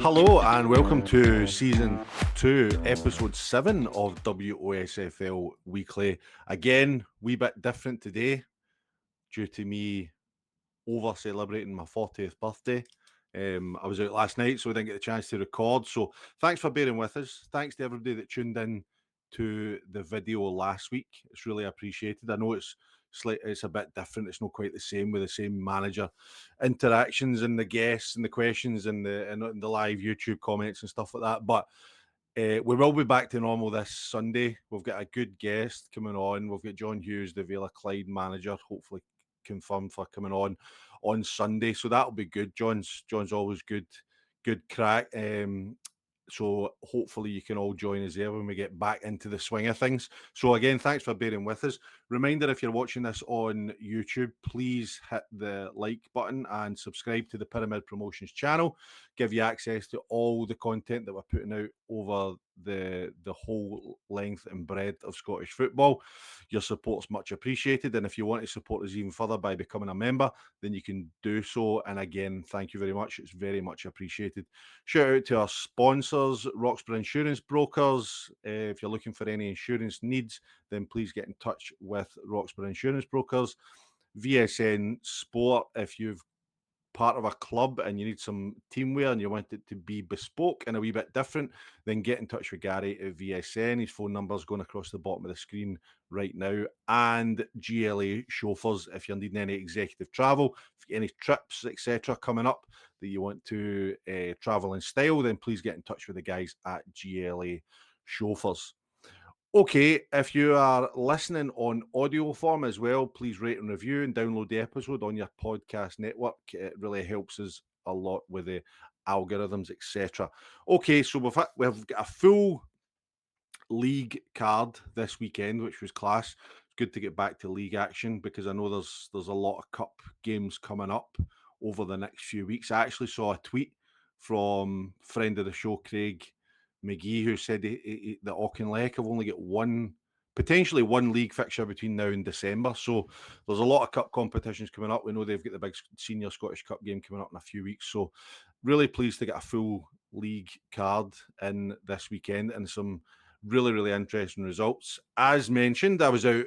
Hello and welcome to Season 2, Episode 7 of WOSFL Weekly. Again, wee bit different today due to me over-celebrating my 40th birthday. I was out last night, so I didn't get the chance to record. So thanks for bearing with us. Thanks to everybody that tuned in to the video last week. It's really appreciated. I know it's a bit different. It's not quite the same with the same manager interactions and the guests and the questions and the live YouTube comments and stuff like that. But we will be back to normal this Sunday. We've got a good guest coming on. We've got John Hughes, the Vela Clyde manager, hopefully confirmed for coming on Sunday. So that'll be good. John's always good crack. So hopefully you can all join us there when we get back into the swing of things. So again, thanks for bearing with us. Reminder, if you're watching this on YouTube, please hit the like button and subscribe to the Pyramid Promotions channel. Give you access to all the content that we're putting out over the whole length and breadth of Scottish football. Your support's much appreciated. And if you want to support us even further by becoming a member, then you can do so. And again, thank you very much. It's very much appreciated. Shout out to our sponsors, Roxburgh Insurance Brokers. If you're looking for any insurance needs, then please get in touch with Roxburgh Insurance Brokers. VSN Sport, if you've part of a club and you need some teamwear and you want it to be bespoke and a wee bit different, then get in touch with Gary at VSN. His phone number is going across the bottom of the screen right now. And GLA Chauffeurs, if you're needing any executive travel, if you get any trips, etc. coming up that you want to travel in style, then please get in touch with the guys at GLA Chauffeurs. Okay, if you are listening on audio form as well, please rate and review and download the episode on your podcast network. It really helps us a lot with the algorithms, etc. Okay, so we've got a full league card this weekend, which was class. It's good to get back to league action because I know there's a lot of cup games coming up over the next few weeks. I actually saw a tweet from friend of the show, Craig McGee, who said that Auchinleck have only got potentially one league fixture between now and December. So there's a lot of cup competitions coming up. We know they've got the big senior Scottish Cup game coming up in a few weeks. So really pleased to get a full league card in this weekend and some really, really interesting results. As mentioned, I was out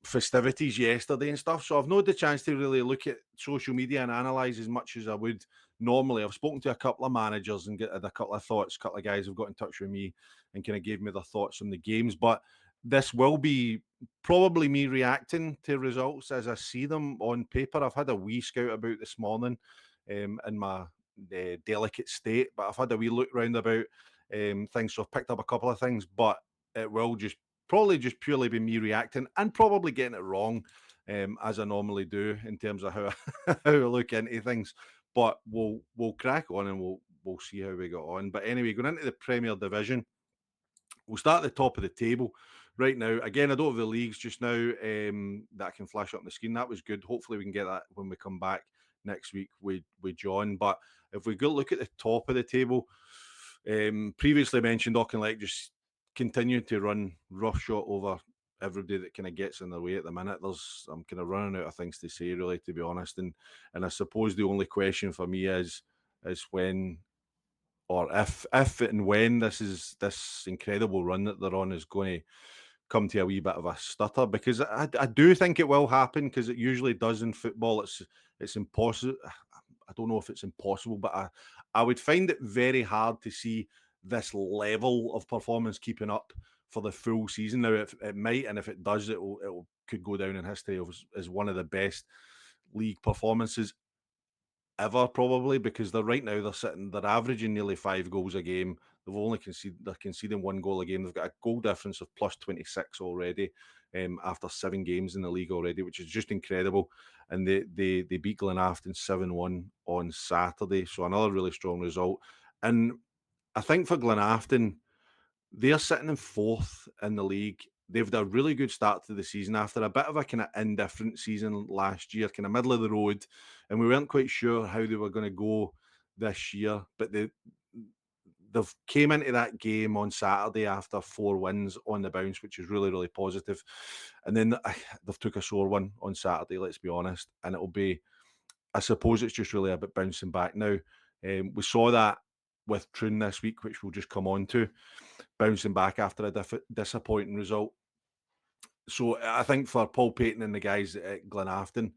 festivities yesterday and stuff, so I've not had the chance to really look at social media and analyse as much as I would normally. I've spoken to a couple of managers and get a couple of thoughts. A couple of guys have got in touch with me and kind of gave me their thoughts on the games, but this will be probably me reacting to results as I see them on paper. I've had a wee scout about this morning in my delicate state, but I've had a wee look round about things, so I've picked up a couple of things, but it will probably just purely be me reacting and probably getting it wrong, as I normally do in terms of how I look into things. But we'll crack on and we'll see how we go on. But anyway, going into the Premier Division, we'll start at the top of the table right now. Again, I don't have the leagues just now that I can flash up on the screen. That was good. Hopefully, we can get that when we come back next week with John. But if we go look at the top of the table, previously mentioned Auchinleck just continuing to run roughshod over everybody that kind of gets in their way at the minute. I'm kind of running out of things to say, really, to be honest. And I suppose the only question for me is when or if and when this incredible run that they're on is going to come to a wee bit of a stutter, because I do think it will happen, because it usually does in football. It's impossible. I don't know if it's impossible, but I would find it very hard to see this level of performance keeping up for the full season. Now, it might, and if it does, it could go down in history as one of the best league performances ever, probably, because they're averaging nearly 5 goals a game. They're conceding 1 goal a game. They've got a goal difference of plus 26 already, after 7 games in the league already, which is just incredible. And they beat Glenafton 7-1 on Saturday, so another really strong result. And I think for Glenafton, they're sitting in 4th in the league. They've had a really good start to the season after a bit of a kind of indifferent season last year, kind of middle of the road, and we weren't quite sure how they were going to go this year. But they've came into that game on Saturday after 4 wins on the bounce, which is really, really positive. And then they've took a sore one on Saturday, let's be honest, and I suppose it's just really about bouncing back now. We saw that with Troon this week, which we'll just come on to, bouncing back after a disappointing result. So I think for Paul Payton and the guys at Glenafton,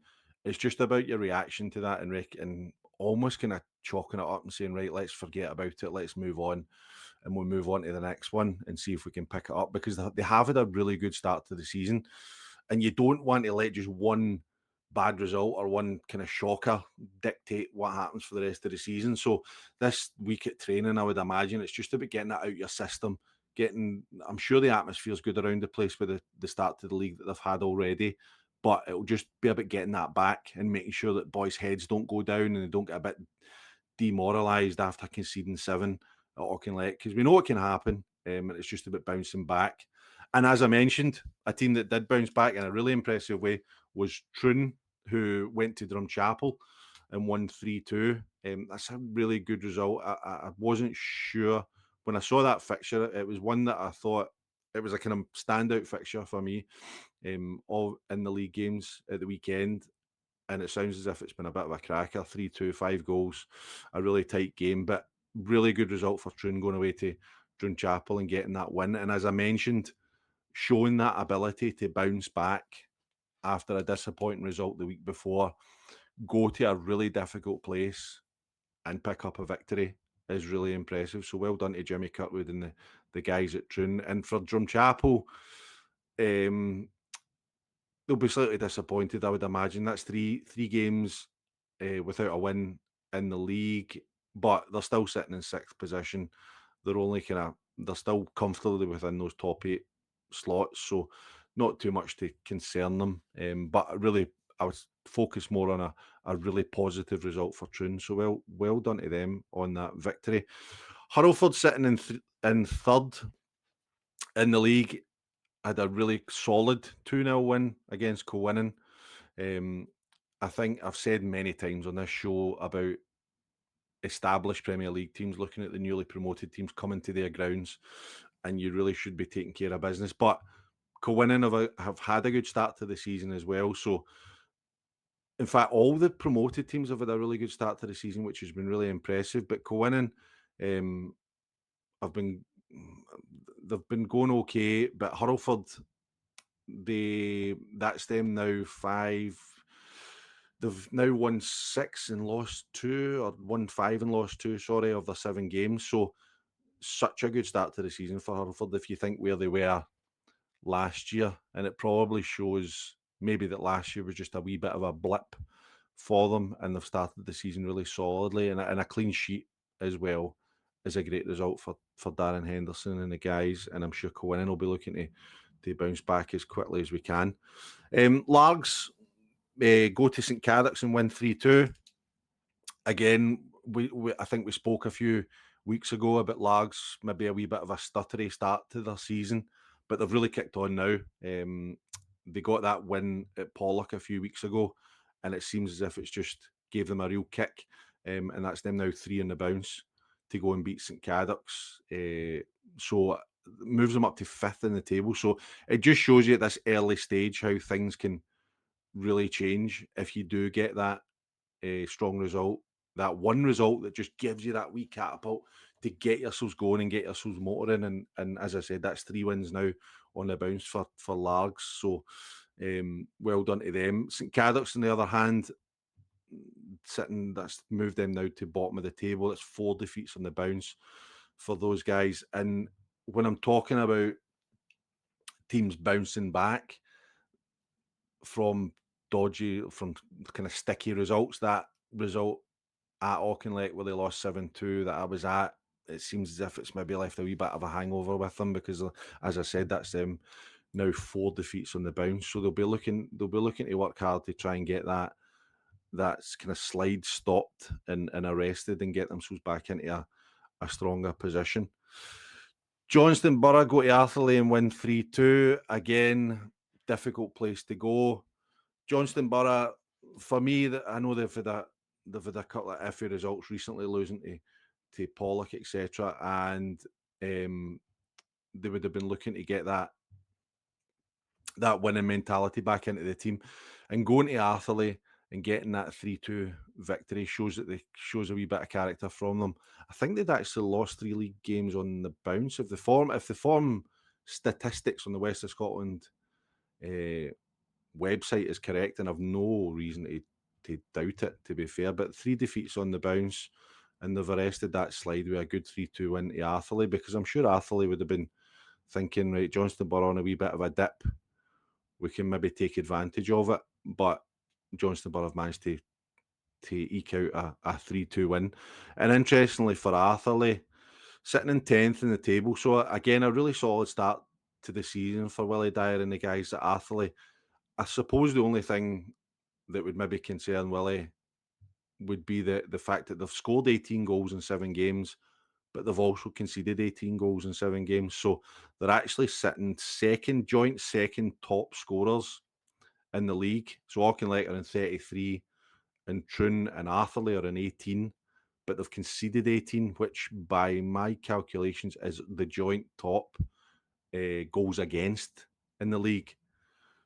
it's just about your reaction to that and almost kind of chalking it up and saying, right, let's forget about it, let's move on, and we'll move on to the next one and see if we can pick it up, because they have had a really good start to the season, and you don't want to let just one bad result or one kind of shocker dictate what happens for the rest of the season. So this week at training, I would imagine it's just about getting that out your system. I'm sure the atmosphere is good around the place with the start to the league that they've had already, but it'll just be about getting that back and making sure that boys' heads don't go down and they don't get a bit demoralised after conceding 7 at Auchinleck, because we know it can happen, and it's just about bouncing back. And as I mentioned, a team that did bounce back in a really impressive way was Troon, who went to Drumchapel and won 3-2. That's a really good result. I wasn't sure when I saw that fixture. It was one that I thought it was a kind of standout fixture for me, all in the league games at the weekend. And it sounds as if it's been a bit of a cracker. 3-2, 5 goals, a really tight game, but really good result for Troon going away to Drumchapel and getting that win. And as I mentioned, showing that ability to bounce back after a disappointing result the week before, go to a really difficult place and pick up a victory is really impressive. So well done to Jimmy Kirkwood and the guys at Troon. And for Drumchapel, they'll be slightly disappointed, I would imagine. That's three games without a win in the league, but they're still sitting in 6th position. They're still comfortably within those top 8 slots, so not too much to concern them. But really, I would focus more on a really positive result for Troon. So well done to them on that victory. Hurlford sitting in 3rd in the league, had a really solid 2-0 win against Cowinnen. I think I've said many times on this show about established Premier League teams looking at the newly promoted teams coming to their grounds, and you really should be taking care of business. But Cowinnen have had a good start to the season as well. So, in fact, all the promoted teams have had a really good start to the season, which has been really impressive. But Cowinnen have been they've been going okay, but Hurlford, that's them now 5. They've now won 6 and lost 2, or won 5 and lost 2, sorry, of their 7 games. So such a good start to the season for Hurlford if you think where they were last year. And it probably shows maybe that last year was just a wee bit of a blip for them, and they've started the season really solidly. And a clean sheet as well is a great result for Darren Henderson and the guys. And I'm sure Cowinnen will be looking to bounce back as quickly as we can. Largs go to St Cadoc's and win 3-2. Again, I think we spoke a few weeks ago about Largs, maybe a wee bit of a stuttery start to their season, but they've really kicked on now. They got that win at Pollock a few weeks ago, and it seems as if it's just gave them a real kick, and that's them now 3 in the bounce to go and beat St Cadoc's. So moves them up to 5th in the table. So it just shows you at this early stage how things can really change if you do get that strong result, that one result that just gives you that wee catapult to get yourselves going and get yourselves motoring. And as I said, that's 3 wins now on the bounce for Largs. So well done to them. St Cadoc's, on the other hand, that's moved them now to bottom of the table. It's 4 defeats on the bounce for those guys. And when I'm talking about teams bouncing back from from kind of sticky results, that result at Auchinleck where they lost 7-2 that I was at, it seems as if it's maybe left a wee bit of a hangover with them, because as I said, that's them now 4 defeats on the bounce. So they'll be looking to work hard to try and get that's kind of slide stopped and arrested and get themselves back into a stronger position. Johnston Borough go to Arthurlie and win 3-2. Again, difficult place to go. Johnston Borough, for me, I know they've had a couple of iffy results recently, losing to Pollock, etc. And they would have been looking to get that winning mentality back into the team. And going to Arthurlie, and getting that 3-2 victory shows a wee bit of character from them. I think they'd actually lost 3 league games on the bounce. If the form statistics on the West of Scotland website is correct, and I've no reason to doubt it, to be fair, but 3 defeats on the bounce, and they've arrested that slide with a good 3-2 win to Atherley, because I'm sure Atherley would have been thinking, right, Johnston Borough on a wee bit of a dip, we can maybe take advantage of it, but Johnston Borough have managed to eke out a 3-2 win. And interestingly for Atherley, sitting in 10th in the table, so again, a really solid start to the season for Willie Dyer and the guys at Atherley. I suppose the only thing that would maybe concern Willie would be the fact that they've scored 18 goals in 7 games, but they've also conceded 18 goals in 7 games. So they're actually sitting joint second top scorers in the league. So Auchinleck are in 33, and Troon and Atherley are in 18, but they've conceded 18, which by my calculations is the joint top goals against in the league.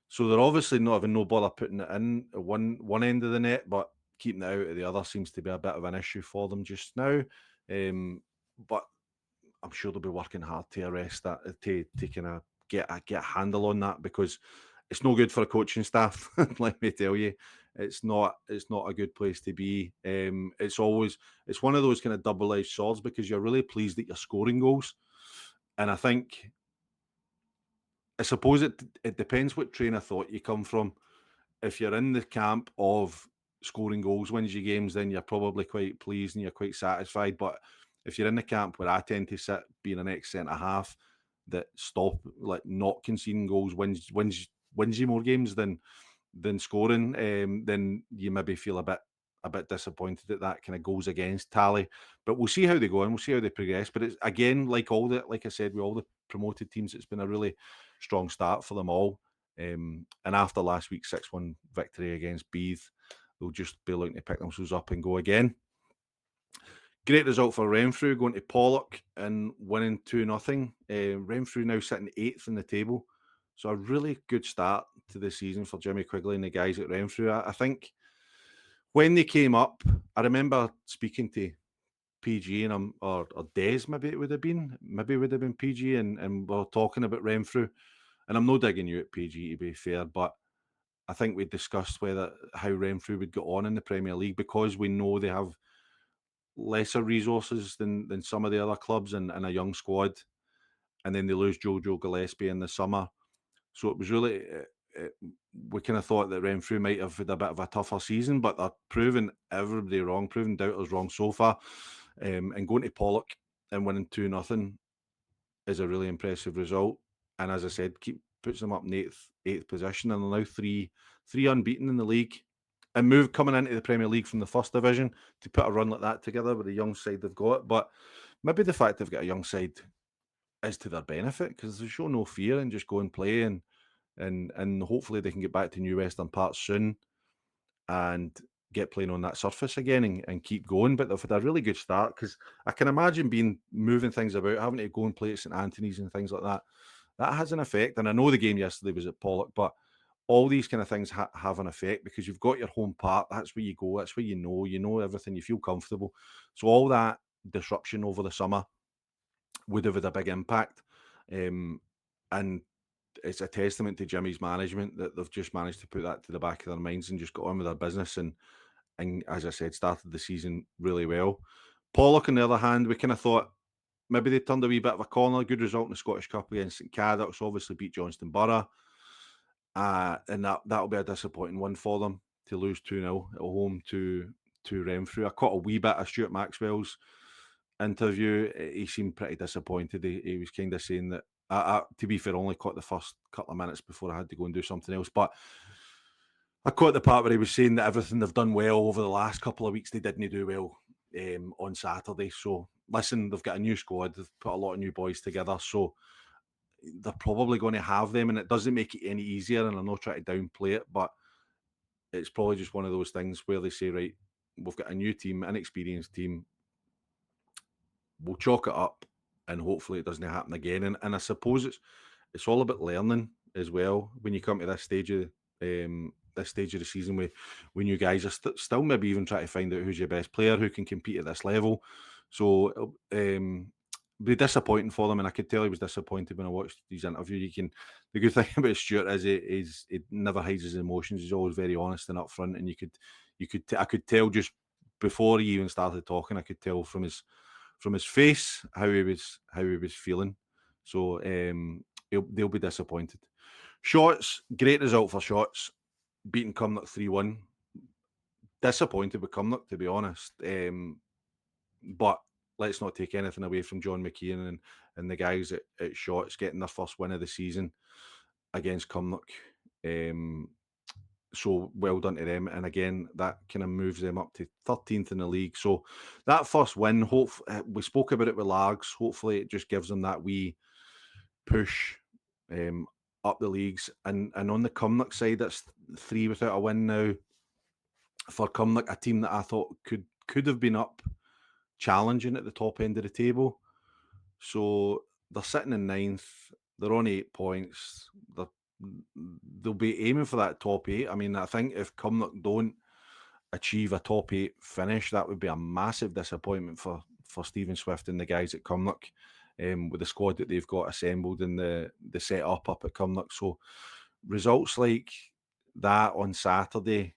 So they're obviously not having no bother putting it in at one end of the net, but keeping it out at the other seems to be a bit of an issue for them just now. But I'm sure they'll be working hard to arrest that, to kind of get a handle on that, because it's no good for a coaching staff. Let me tell you, it's not a good place to be. It's one of those kind of double-edged swords, because you're really pleased that you're scoring goals, and I suppose it depends what train of thought you come from. If you're in the camp of scoring goals wins you games, then you're probably quite pleased and you're quite satisfied. But if you're in the camp where I tend to sit, being an ex-centre half, that not conceding goals wins you more games than scoring, then you maybe feel a bit disappointed at that kind of goals against tally. But we'll see how they go and we'll see how they progress. But it's again, like I said, with all the promoted teams, it's been a really strong start for them all. And after last week's 6-1 victory against Beath, they'll just be looking to pick themselves up and go again. Great result for Renfrew, going to Pollock and winning 2-0. Renfrew now sitting 8th in the table. So a really good start to the season for Jimmy Quigley and the guys at Renfrew. I think when they came up, I remember speaking to PG and or Des, maybe it would have been. Maybe it would have been PG, and we were talking about Renfrew. And I'm no digging you at PG, to be fair, but I think we discussed how Renfrew would get on in the Premier League, because we know they have lesser resources than some of the other clubs, and a young squad. And then they lose Jojo Gillespie in the summer. So it was really, we kind of thought that Renfrew might have had a bit of a tougher season, but they're proving everybody wrong, proving doubters wrong so far. And going to Pollock and winning 2-0 is a really impressive result. And as I said, puts them up in eighth position, and they're now three unbeaten in the league, and coming into the Premier League from the first division, to put a run like that together with the young side they've got. But maybe the fact they've got a young side is to their benefit, because they show no fear and just go and play, and hopefully they can get back to New Western Parts soon and get playing on that surface again, and keep going. But they've had a really good start, because I can imagine moving things about, having to go and play at St Anthony's and things like that. That has an effect. And I know the game yesterday was at Pollock, but all these kind of things have an effect, because you've got your home park. That's where you go. That's where you know everything. You feel comfortable. So all that disruption over the summer would have had a big impact. And it's a testament to Jimmy's management that they've just managed to put that to the back of their minds and just got on with their business. And as I said, started the season really well. Pollock, on the other hand, we kind of thought maybe they turned a wee bit of a corner. Good result in the Scottish Cup against St Cadox. Obviously beat Johnston Borough. And that'll be a disappointing one for them, to lose 2-0 at home to Renfrew. I caught a wee bit of Stuart Maxwell's interview. He seemed pretty disappointed. He was kind of saying that, to be fair, only caught the first couple of minutes before I had to go and do something else. But I caught the part where he was saying that everything they've done well over the last couple of weeks, they didn't do well on Saturday. So listen, they've got a new squad. They've put a lot of new boys together. So they're probably going to have them, and it doesn't make it any easier. And I'm not trying to downplay it, but it's probably just one of those things where they say, right, we've got a new team, inexperienced team. We'll chalk it up, and hopefully it doesn't happen again. And I suppose it's all about learning as well when you come to this stage of this stage of the season when you guys are still maybe even trying to find out who's your best player who can compete at this level. So be disappointing for them, and I could tell he was disappointed when I watched his interview. The good thing about Stuart is he never hides his emotions. He's always very honest and upfront, and I could tell just before he even started talking, I could tell from his face how he was feeling. So they'll be disappointed. Shots, great result for Shots, beating Cumnock 3-1. Disappointed with Cumnock, to be honest. But let's not take anything away from John McKeon and the guys at Shots getting their first win of the season against Cumnock. So well done to them. And again, that kind of moves them up to 13th in the league. So that first win, we spoke about it with Largs. Hopefully it just gives them that wee push up the leagues. And on the Cumnock side, that's 3 without a win now for Cumnock, a team that I thought could have been up challenging at the top end of the table. So they're sitting in 9th. They're on 8 points. They'll be aiming for that top 8. I mean, I think if Cumnock don't achieve a top 8 finish, that would be a massive disappointment for Stephen Swift and the guys at Cumnock, with the squad that they've got assembled and the set up at Cumnock. So results like that on Saturday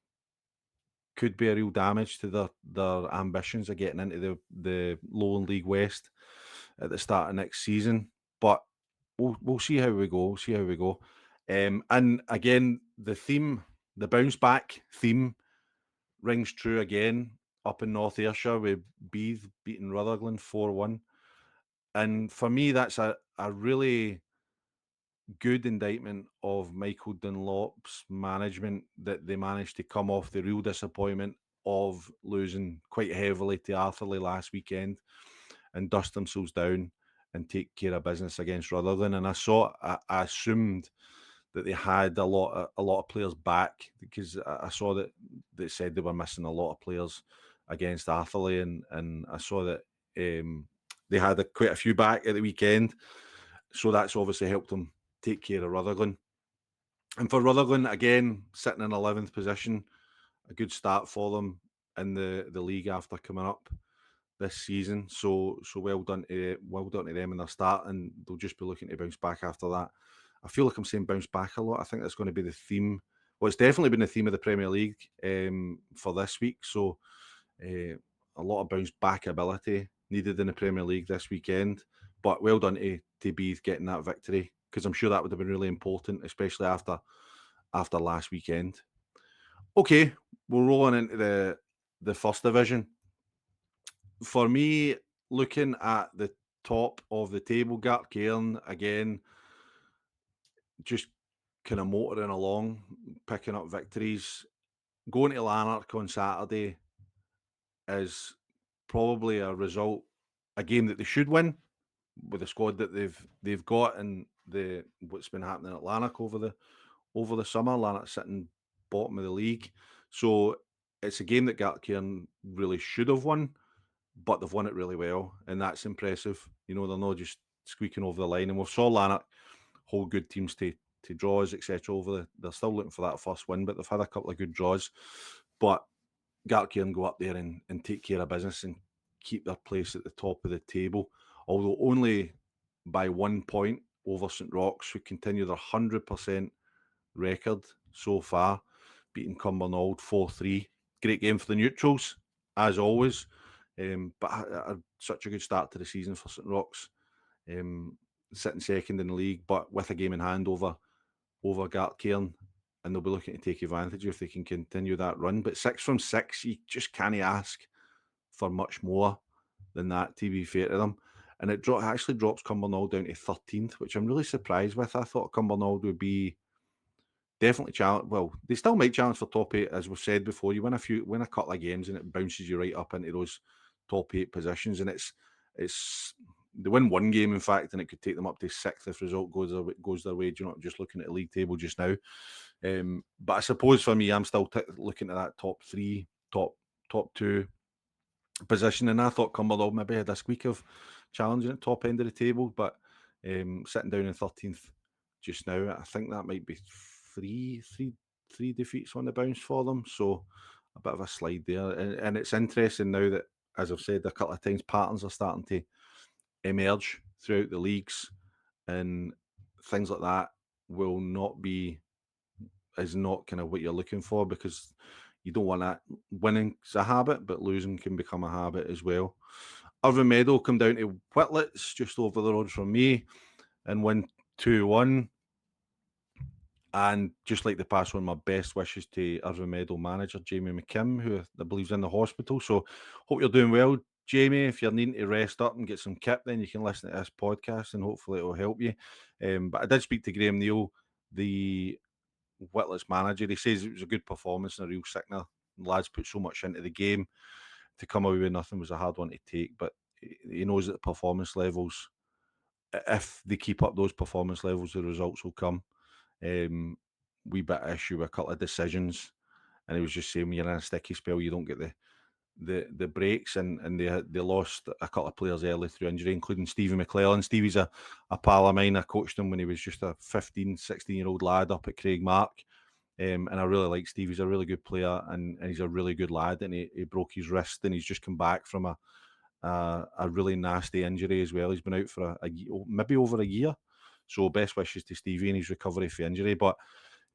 could be a real damage to their ambitions of getting into the Lowland League West at the start of next season. But we'll see how we go. And again, the bounce back theme rings true again up in North Ayrshire with Beath beating Rutherglen 4-1. And for me, that's a really good indictment of Michael Dunlop's management, that they managed to come off the real disappointment of losing quite heavily to Arthurlie last weekend and dust themselves down and take care of business against Rutherglen. And I assumed that they had a lot of players back, because I saw that they said they were missing a lot of players against Arthurlie, and I saw that they had quite a few back at the weekend. So that's obviously helped them take care of Rutherglen. And for Rutherglen, again, sitting in 11th position, a good start for them in the league after coming up this season. So well done to them in their start, and they'll just be looking to bounce back after that. I feel like I'm saying bounce back a lot. I think that's going to be the theme. Well, it's definitely been the theme of the Premier League for this week. So a lot of bounce back ability needed in the Premier League this weekend. But well done to Beath getting that victory, because I'm sure that would have been really important, especially after last weekend. Okay, we're rolling into the first division. For me, looking at the top of the table, Gartcairn again, just kind of motoring along, picking up victories. Going to Lanark on Saturday is probably a game that they should win with the squad that they've got, and what's been happening at Lanark over the summer. Lanark sitting bottom of the league, so it's a game that Gartcairn really should have won, but they've won it really well, and that's impressive. You know, they're not just squeaking over the line, and we saw Lanark hold good teams to draws, etc. They're still looking for that first win, but they've had a couple of good draws. But Gartcairn go up there and take care of business and keep their place at the top of the table, although only by 1 point over St Rochs, who continue their 100% record so far, beating Cumbernauld 4-3. Great game for the neutrals, as always, but such a good start to the season for St Rochs, sitting second in the league, but with a game in hand over Gartcairn, and they'll be looking to take advantage if they can continue that run. But 6 from 6, you just can't ask for much more than that, to be fair to them. And it actually drops Cumbernauld down to 13th, which I'm really surprised with. I thought Cumbernauld would be definitely challenge. Well, they still might challenge for top 8, as we've said before. You win a couple of games, and it bounces you right up into those top 8 positions. And it's they win one game, in fact, and it could take them up to 6th if result goes their way. You're not just looking at the league table just now. But I suppose for me, I'm still looking at that top 3, top 2 position, and I thought Cumbernauld maybe had a squeak of challenging at top end of the table, but sitting down in 13th just now, I think that might be 3 defeats on the bounce for them. So a bit of a slide there. And it's interesting now that, as I've said a couple of times, patterns are starting to emerge throughout the leagues, and things like that will not be is not kind of what you're looking for, because you don't want that. Winning's a habit, but losing can become a habit as well. Irvine Meadow come down to Whitlets just over the road from me and win 2-1. And just like to pass on my best wishes to Irvine Meadow manager Jamie McKim, who I believe is in the hospital. So hope you're doing well, Jamie. If you're needing to rest up and get some kip, then you can listen to this podcast and hopefully it will help you. But I did speak to Graham Neal, the Whitlets manager. He says it was a good performance and a real sickener. The lads put so much into the game. To come away with nothing was a hard one to take, but he knows that the performance levels, if they keep up those performance levels, the results will come. We bit of issue with a couple of decisions, and he was just saying when you're in a sticky spell, you don't get the breaks, and they lost a couple of players early through injury, including Stevie McClellan. Stevie's a pal of mine. I coached him when he was just a 15, 16-year-old lad up at Craigmark. And I really like Steve. He's a really good player, and he's a really good lad. And he broke his wrist, and he's just come back from a really nasty injury as well. He's been out for maybe over a year. So best wishes to Stevie and his recovery for injury. But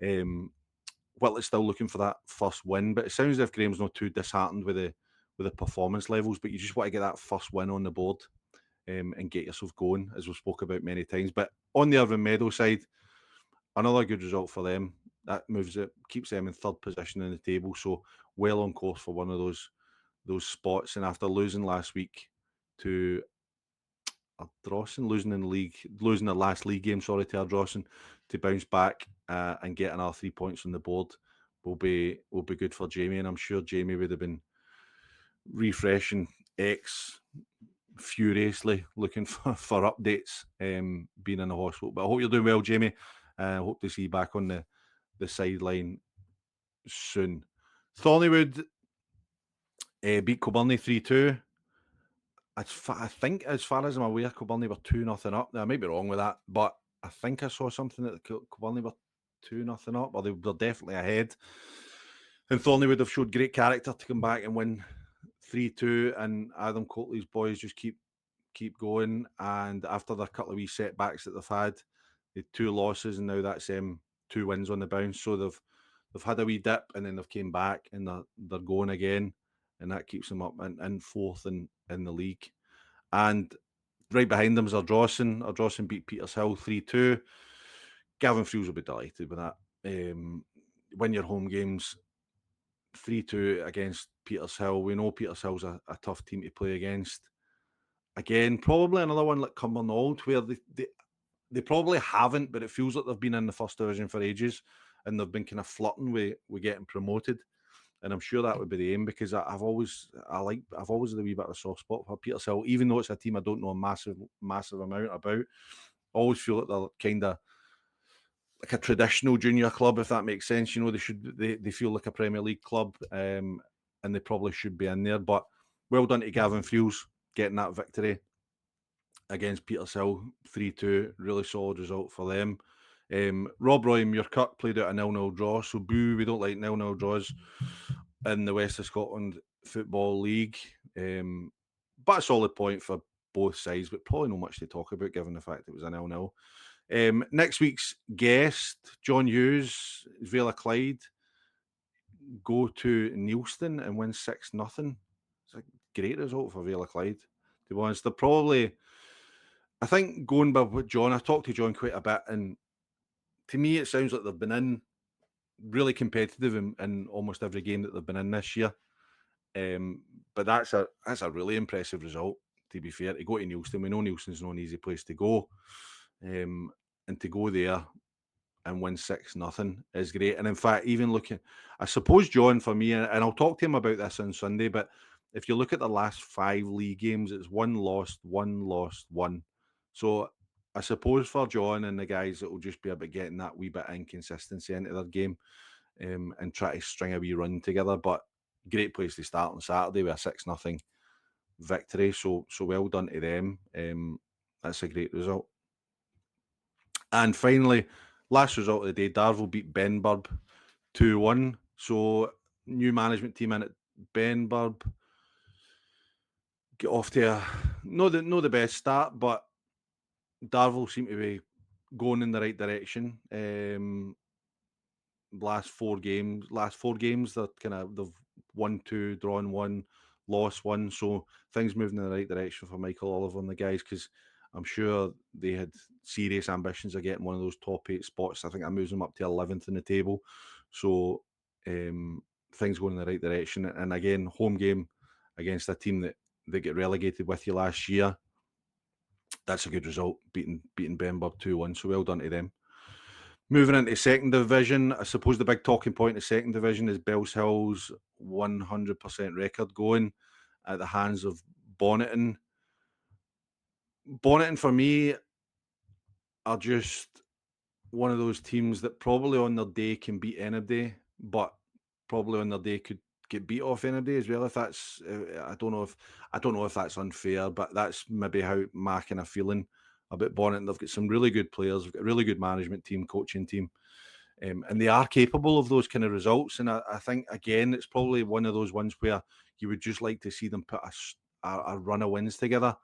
Whitley's still looking for that first win. But it sounds as if Graham's not too disheartened with the performance levels. But you just want to get that first win on the board and get yourself going, as we've spoke about many times. But on the Irvine Meadow side, another good result for them. That keeps them in third position in the table. So well on course for one of those spots. And after losing last week to Ardrossan, losing their last league game, to Ardrossan, to bounce back and get another 3 points on the board will be good for Jamie. And I'm sure Jamie would have been refreshing X furiously looking for updates, being in the hospital. But I hope you're doing well, Jamie. I hope to see you back on the sideline soon. Thornywood beat Kilbirnie 3-2. I think, as far as I'm aware, Kilbirnie were 2-0 up. Now, I might be wrong with that, but I think I saw something that Kilbirnie were 2-0 up, or they were definitely ahead. And Thornywood have showed great character to come back and win 3-2, and Adam Coatley's boys just keep going. And after the couple of wee setbacks that they've had, the 2 losses, and now that's 2 wins on the bounce. So they've had a wee dip, and then they've came back, and they're going again, and that keeps them up in fourth in the league. And right behind them is Ardrossan. Ardrossan beat Petershill 3-2. Gavin Friels will be delighted with that. Win your home games 3-2 against Petershill. We know Petershill's a tough team to play against. Again, probably another one like Cumbernauld, where they probably haven't, but it feels like they've been in the first division for ages, and they've been kind of flirting with getting promoted. And I'm sure that would be the aim, because I've always had a wee bit of a soft spot for Petershill, even though it's a team I don't know a massive amount about. I always feel like they're kind of like a traditional junior club, if that makes sense. You know, they feel like a Premier League club, and they probably should be in there. But well done to Gavin Friels getting that victory against Petershill 3-2. Really solid result for them. Rob Roy and Muirkirk played out a 0-0 draw. So boo, we don't like 0-0 draws in the West of Scotland Football League. But a solid point for both sides, but probably not much to talk about given the fact it was a 0-0. Next week's guest, John Hughes, Vela Clyde, go to Neilston and win 6-0. It's a great result for Vela Clyde, to be honest. They're probably, I think, going by what John, I talked to John quite a bit, and to me it sounds like they've been in really competitive in almost every game that they've been in this year. But that's a really impressive result, to be fair, to go to Neilston. We know Neilston's not an easy place to go. And to go there and win 6-0 is great. And in fact, even looking, I suppose, John, for me, and I'll talk to him about this on Sunday, but if you look at the last 5 league games, it's 1 lost, 1 lost, 1. So I suppose for John and the guys, it will just be about getting that wee bit of inconsistency into their game, and try to string a wee run together. But great place to start on Saturday with a 6-0 victory. So well done to them. That's a great result. And finally, last result of the day, Darvel beat Benburb 2-1. So new management team in at Benburb. Get off to a not the best start, but Darvel seem to be going in the right direction. Last four games, they've won two, drawn one, lost one. So things moving in the right direction for Michael Oliver and the guys, because I'm sure they had serious ambitions of getting one of those top 8 spots. I think that moves them up to 11th in the table. So things going in the right direction. And again, home game against a team that get relegated with you last year. That's a good result, beating Benburb 2-1. So well done to them. Moving into second division, I suppose the big talking point of second division is Bells Hill's 100% record going at the hands of Bonneton. Bonneton, for me, are just one of those teams that probably on their day can beat anybody, but probably on their day could get beat off anybody as well. If that's, I don't know if that's unfair, but that's maybe how my kind of feeling about Bonneton. They've got some really good players, they've got a really good management team, coaching team. And they are capable of those kind of results. And I think, again, it's probably one of those ones where you would just like to see them put a run of wins together.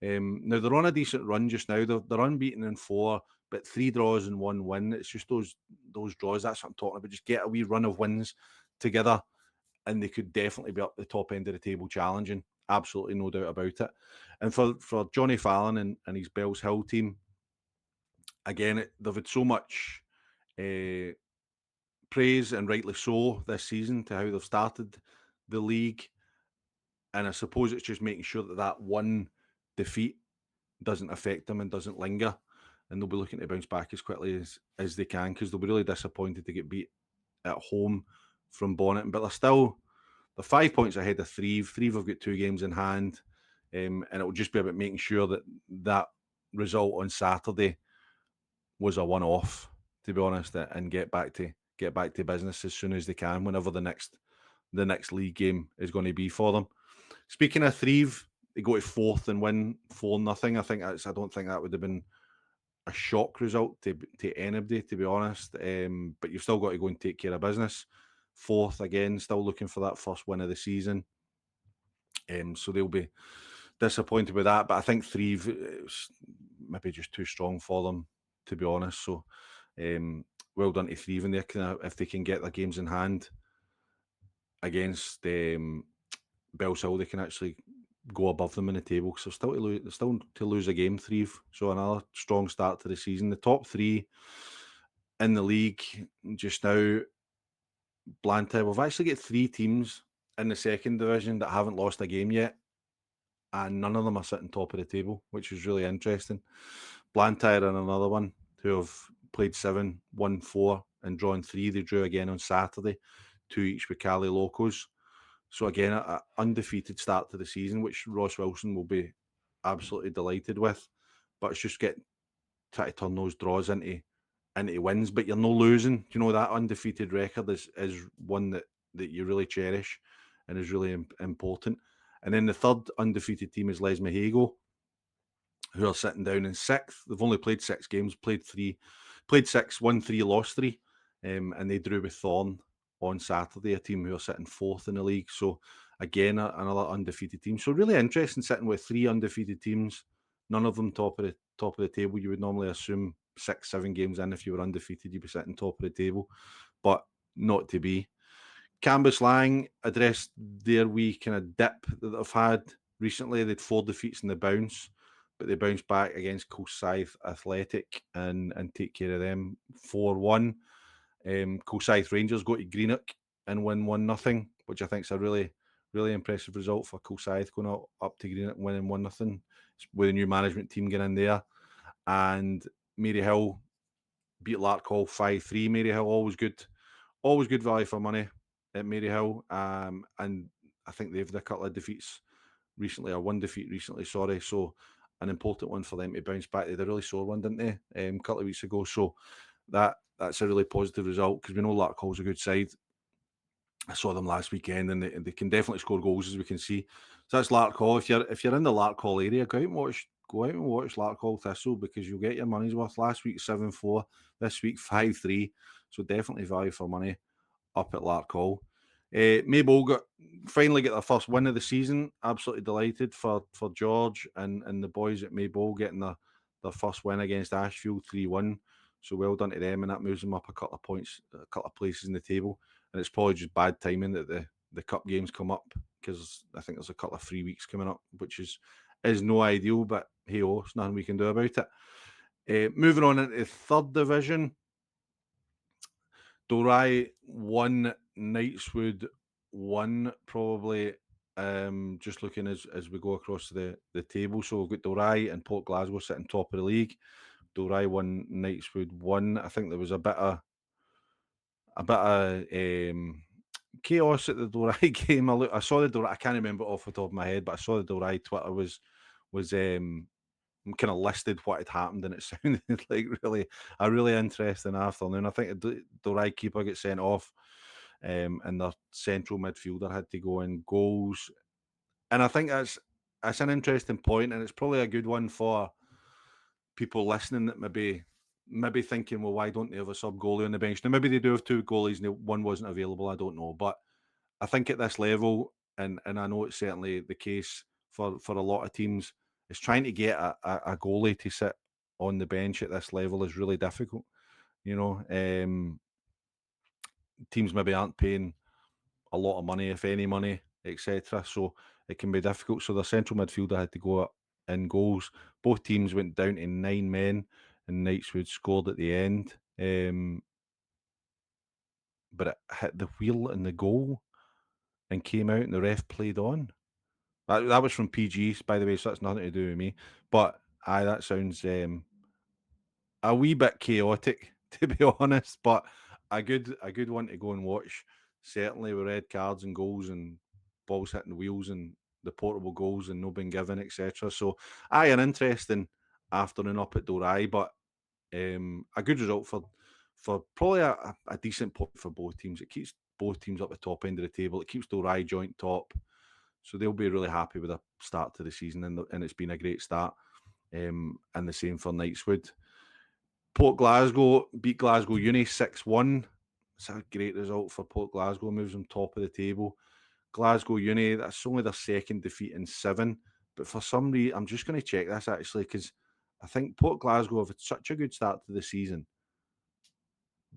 Now, they're on a decent run just now. They're unbeaten in 4, but 3 draws and 1 win. It's just those draws. That's what I'm talking about. Just get a wee run of wins together, and they could definitely be up the top end of the table challenging. Absolutely no doubt about it. And for Jonny Fallon and his Bells Hill team, again, they've had so much praise, and rightly so, this season to how they've started the league. And I suppose it's just making sure that one defeat doesn't affect them and doesn't linger. And they'll be looking to bounce back as quickly as they can, because they'll be really disappointed to get beat at home from Bonneton. But they're 5 points ahead of Threave. Threave have got 2 games in hand. And it'll just be about making sure that result on Saturday was a one-off, to be honest, and get back to business as soon as they can, whenever the next league game is going to be for them. Speaking of Threave, they go to 4th and win 4-0. I don't think that would have been a shock result to anybody, to be honest. But you've still got to go and take care of business. 4th again, still looking for that first win of the season. So they'll be disappointed with that. But I think Threave is maybe just too strong for them, to be honest. So well done to Threave in there, if they can get their games in hand against Bells Hill, they can actually go above them in the table, because they're still to lose a game, Threave. So another strong start to the season. The top 3 in the league just now, Blantyre, we've actually got 3 teams in the second division that haven't lost a game yet, and none of them are sitting top of the table, which is really interesting. Blantyre and another one who have played 7, won 4, and drawn 3. They drew again on Saturday, 2 each with Cali Locos. So again, an undefeated start to the season, which Ross Wilson will be absolutely delighted with. But it's just try to turn those draws into wins. But you're no losing. You know, that undefeated record is one that you really cherish and is really important. And then the third undefeated team is Les Mahago, who are sitting down in 6th. They've only played 6 games, played 6, won 3, lost 3, and they drew with Thorn on Saturday, a team who are sitting 4th in the league. So again, another undefeated team. So really interesting, sitting with 3 undefeated teams, none of them top of the table. You would normally assume 6, 7 games in, if you were undefeated, you'd be sitting top of the table, but not to be. Cambuslang addressed their wee kind of dip that they've had recently. They'd 4 defeats in the bounce, but they bounced back against Kilsyth Athletic and take care of them 4-1. Kilsyth Rangers go to Greenock and win 1-0, which I think is a really, really impressive result for Kilsyth, going up to Greenock and winning 1-0 with a new management team getting in there. And Maryhill beat Larkhall 5-3. Maryhill, always good value for money at Maryhill. And I think they've had a couple of defeats recently, or 1 defeat recently, sorry. So an important one for them to bounce back. They had a really sore one, didn't they, a couple of weeks ago? So that's a really positive result, because we know Larkhall's a good side. I saw them last weekend, and they can definitely score goals, as we can see. So that's Larkhall. If you're in the Larkhall area, go out and watch Larkhall Thistle, because you'll get your money's worth. Last week 7-4, this week 5-3. So definitely value for money up at Larkhall. Maybole finally get their first win of the season. Absolutely delighted for George and the boys at Maybole getting their first win against Ashfield 3-1. So well done to them, and that moves them up a couple of points, a couple of places in the table. And it's probably just bad timing that the cup games come up, because I think there's a couple of 3 weeks coming up, which is no ideal, but hey, there's nothing we can do about it. Moving on into the third division, Dorai 1, Knightswood 1, probably. Just looking as we go across the table. So we've got Dorai and Port Glasgow sitting top of the league. Dorai 1, Knightswood 1. I think there was a bit of chaos at the Dorai game. I saw the Dorai. I can't remember off the top of my head, but I saw the Dorai Twitter was kind of listed what had happened, and it sounded like a really interesting afternoon. I think the right keeper gets sent off, and their central midfielder had to go in goals. And I think that's an interesting point, and it's probably a good one for people listening that maybe thinking, well, why don't they have a sub goalie on the bench? Now maybe they do have two goalies and one wasn't available. I don't know, but I think at this level, and I know it's certainly the case for a lot of teams, is trying to get a goalie to sit on the bench at this level is really difficult. You know, teams maybe aren't paying a lot of money, if any money, etc. So it can be difficult. So the central midfielder had to go up in goals. Both teams went down to 9 men, and Knightswood scored at the end. But it hit the wheel in the goal and came out, and the ref played on. That was from PGs, by the way, so that's nothing to do with me. But that sounds a wee bit chaotic, to be honest. But a good one to go and watch. Certainly with red cards and goals and balls hitting the wheels and the portable goals and no being given, etc. So an interesting afternoon up at Dorai, but a good result for probably a decent point for both teams. It keeps both teams up the top end of the table. It keeps Dorai joint top. So they'll be really happy with a start to the season, and it's been a great start. And the same for Knightswood. Port Glasgow beat Glasgow Uni 6-1. It's a great result for Port Glasgow, moves them top of the table. Glasgow Uni, that's only their second defeat in 7. But for some reason, I'm just going to check this actually, because I think Port Glasgow have had such a good start to the season.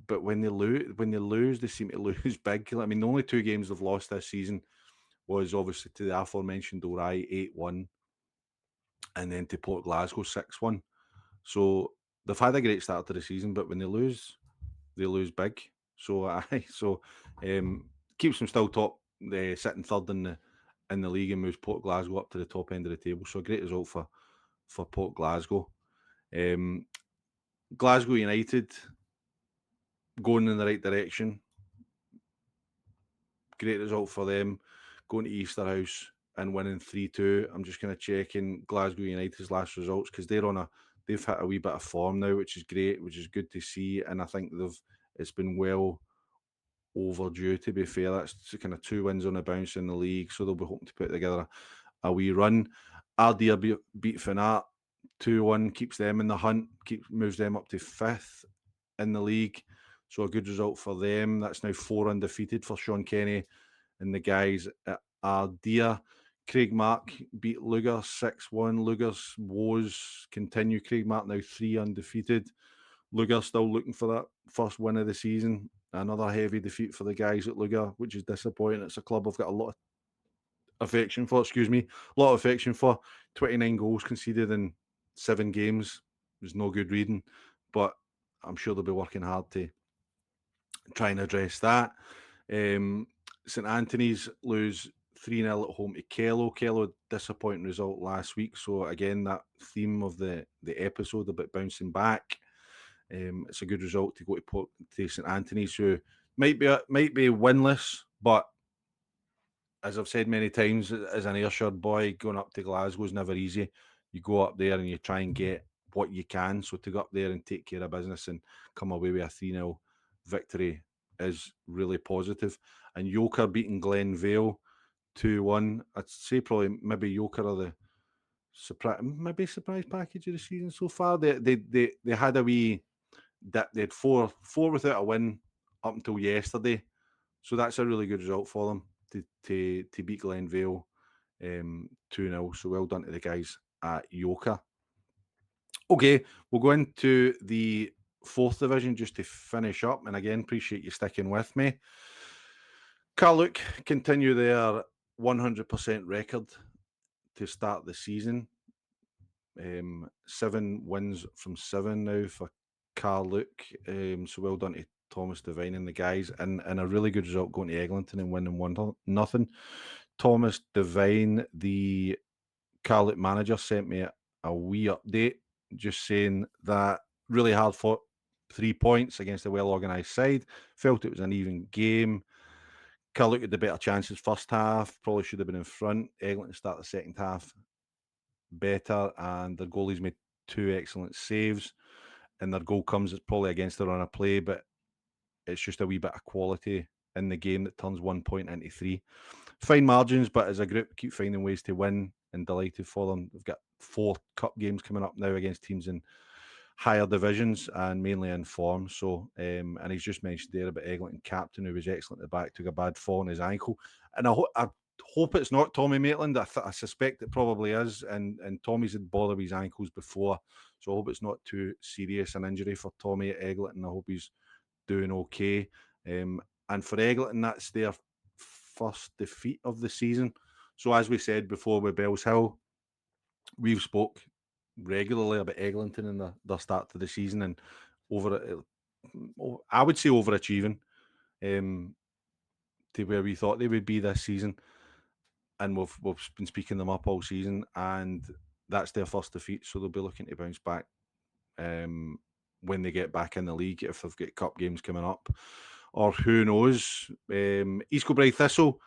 But when they lose, they seem to lose big. I mean, the only 2 games they've lost this season was obviously to the aforementioned Dorai 8-1, and then to Port Glasgow 6-1. So they've had a great start to the season, but when they lose big. So keeps them still top, sitting third in the league, and moves Port Glasgow up to the top end of the table. So a great result for Port Glasgow. Glasgow United going in the right direction. Great result for them, going to Easterhouse and winning 3-2. I'm just going to check in Glasgow United's last results, because they've hit a wee bit of form now, which is great, which is good to see. And I think it's been well overdue, to be fair. That's kind of 2 wins on a bounce in the league, so they'll be hoping to put together a wee run. Ardea beat Fanat 2-1, keeps them in the hunt, moves them up to 5th in the league. So a good result for them. That's now 4 undefeated for Sean Kenny and the guys at Ardea. Craig Mark beat Luger 6-1. Luger's woes continue. Craig Mark now 3 undefeated. Luger still looking for that first win of the season. Another heavy defeat for the guys at Luger, which is disappointing. It's a club I've got a lot of affection for. A lot of affection for. 29 goals conceded in 7 games. There's no good reading, but I'm sure they'll be working hard to try and address that. St Anthony's lose 3-0 at home to Kello. Kello, disappointing result last week. So again, that theme of the episode about bouncing back. It's a good result to go to St Anthony's, who might be winless, but as I've said many times, as an Ayrshire boy, going up to Glasgow is never easy. You go up there and you try and get what you can. So to go up there and take care of business and come away with a 3-0 victory is really positive. And Yoker beating Glenvale 2-1. I'd say probably maybe Yoker are the surprise package of the season so far. They had a wee dip. They had four without a win up until yesterday. So that's a really good result for them to beat Glenvale 2-0. So well done to the guys at Yoka. Okay, we'll go into the fourth division just to finish up. And again, appreciate you sticking with me. Carluke continue their 100% record to start the season. 7 wins from 7 now for Carluke. So well done to Thomas Devine and the guys, and a really good result going to Eglinton and winning 1-0. Thomas Devine, the Carluke manager, sent me a wee update just saying that really hard fought 3 points against a well organised side. Felt it was an even game. Carluke had the better chances first half, probably should have been in front. Eglinton start the second half better, and their goalies made 2 excellent saves. And their goal comes, it's probably against the run of play, but it's just a wee bit of quality in the game that turns 1 point into 3. Fine margins, but as a group, keep finding ways to win, and delighted for them. They've got 4 cup games coming up now against teams in higher divisions and mainly in form. So, and he's just mentioned there about Eglinton captain, who was excellent at the back, took a bad fall on his ankle. And I hope it's not Tommy Maitland. I suspect it probably is. And Tommy's had bother with his ankles before. So I hope it's not too serious an injury for Tommy at Eglinton. I hope he's doing okay. And for Eglinton, that's their first defeat of the season. So as we said before with Bells Hill, we've spoke regularly about Eglinton and their start to the season, and I would say overachieving to where we thought they would be this season. And we've been speaking them up all season, and that's their first defeat. So they'll be looking to bounce back when they get back in the league, if they've got cup games coming up, or who knows. East Kilbride Thistle,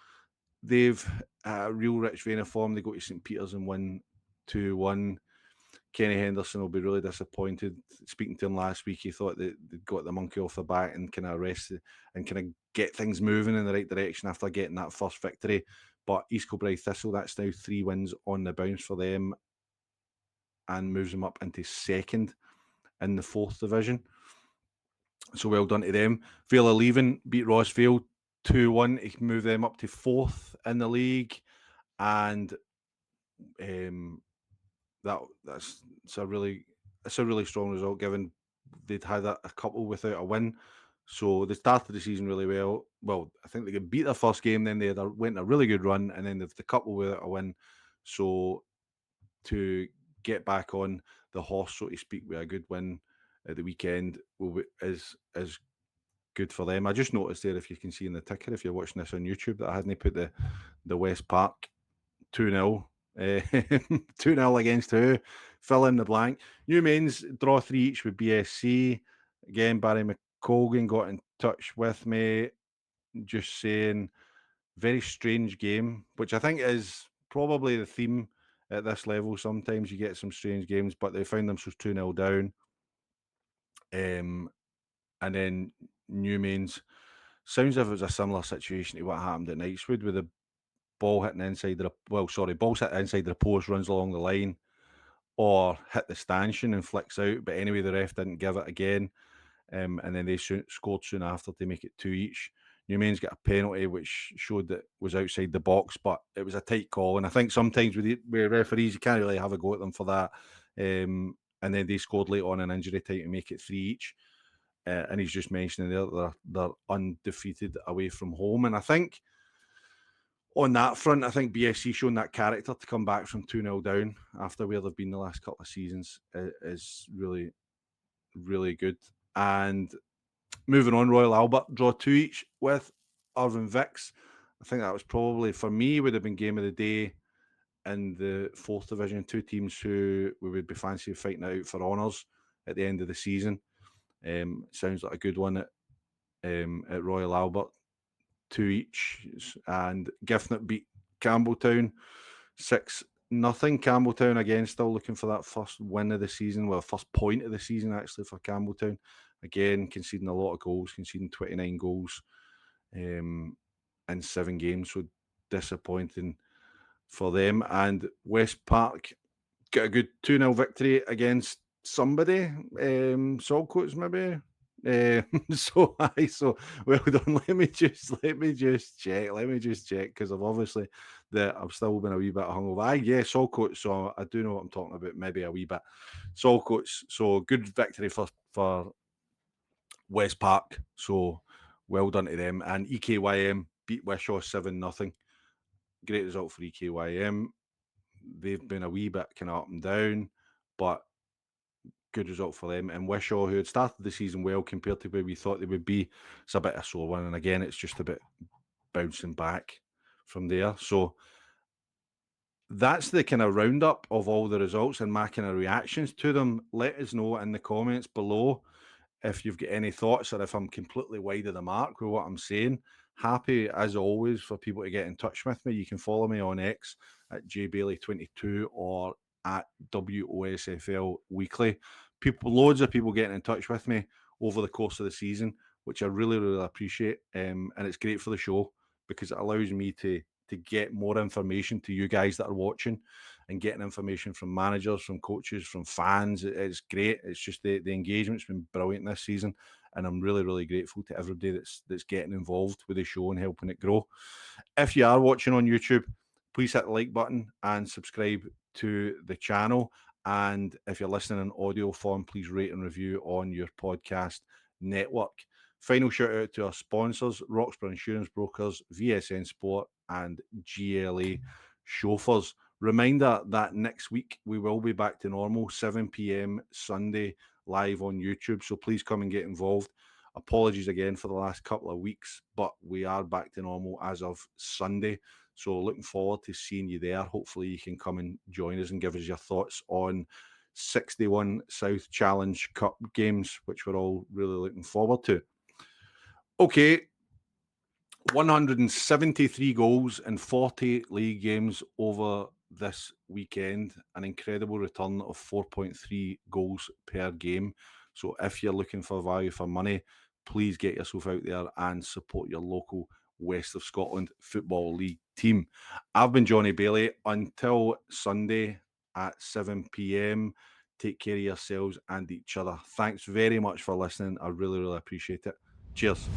they've a real rich vein of form. They go to St Peters and win 2-1. Kenny Henderson will be really disappointed. Speaking to him last week, he thought that they'd got the monkey off the back and kind of arrested and kind of get things moving in the right direction after getting that first victory. But East Kilbride Thistle, that's now 3 wins on the bounce for them and moves them up into second in the 4th division. So well done to them. Vale of Leven beat Rossvale 2-1 to move them up to 4th in the league. And that's a really strong result given they'd had a couple without a win. So they started the season really well. Well, I think they could beat their first game, then they went a really good run, and then they've the couple without a win. So to get back on the horse, so to speak, with a good win at the weekend is good for them. I just noticed there, if you can see in the ticker, if you're watching this on YouTube, that I hadn't put the West Park 2-0. 2-0 against who? Fill in the blank. New Mains draw 3 each with BSC. Again, Barry McColgan got in touch with me, just saying, very strange game, which I think is probably the theme at this level. Sometimes you get some strange games, but they found themselves 2-0 down. And then New Mains sounds as if it was a similar situation to what happened at Knightswood, with the ball hitting inside ball's hit inside the post, runs along the line, or hit the stanchion and flicks out. But anyway, the ref didn't give it again. And then they scored soon after to make it 2 each. New Mains got a penalty which showed that it was outside the box, but it was a tight call. And I think sometimes with referees, you can't really have a go at them for that. And then they scored late on in injury time to make it 3 each. And he's just mentioning there they're undefeated away from home. And I think on that front, I think BSC showing that character to come back from 2-0 down after where they've been the last couple of seasons is really, really good. And moving on, Royal Albert draw 2 each with Irvine Vicks. I think that was probably, for me, would have been game of the day in the 4th division. 2 teams who we would be fancy fighting out for honours at the end of the season. Sounds like a good one at Royal Albert. 2 each, and Giffnut beat Campbelltown 6-0. Campbelltown again still looking for that first win of the season, well, first point of the season actually for Campbelltown. Again, conceding a lot of goals, conceding 29 goals in 7 games, so disappointing for them. And West Park got a good 2-0 victory against somebody, Saltcoats maybe. So well done. Let me just check. Let me just check because I've still been a wee bit hungover. Yeah, Saltcoats. So I do know what I'm talking about. Maybe a wee bit. Saltcoats. So good victory for West Park. So well done to them. And EKYM beat Wishaw 7-0. Great result for EKYM. They've been a wee bit kind of up and down, but good result for them. And Wishaw, who had started the season well compared to where we thought they would be, it's a bit of a sore one. And again, it's just a bit bouncing back from there. So that's the kind of roundup of all the results and my kind of reactions to them. Let us know in the comments below if you've got any thoughts or if I'm completely wide of the mark with what I'm saying. Happy as always for people to get in touch with me. You can follow me on X at jbailey22 or at WOSFL Weekly. Loads of people getting in touch with me over the course of the season, which I really, really appreciate. And it's great for the show because it allows me to get more information to you guys that are watching and getting information from managers, from coaches, from fans. It's great. It's just the engagement's been brilliant this season, and I'm really, really grateful to everybody that's getting involved with the show and helping it grow. If you are watching on YouTube, please hit the like button and subscribe to the channel. And if you're listening in audio form, please rate and review on your podcast network. Final shout out to our sponsors, Roxburgh Insurance Brokers, VSN Sport, and GLA Chauffeurs. Reminder that next week we will be back to normal, 7 p.m. Sunday, live on YouTube. So please come and get involved. Apologies again for the last couple of weeks, but we are back to normal as of Sunday. So looking forward to seeing you there. Hopefully you can come and join us and give us your thoughts on 61 South Challenge Cup games, which we're all really looking forward to. Okay, 173 goals in 40 league games over this weekend, an incredible return of 4.3 goals per game. So if you're looking for value for money, please get yourself out there and support your local West of Scotland Football League team. I've been Jonny Bailey. Until Sunday at 7 p.m, take care of yourselves and each other. Thanks very much for listening. I really, really appreciate it. Cheers.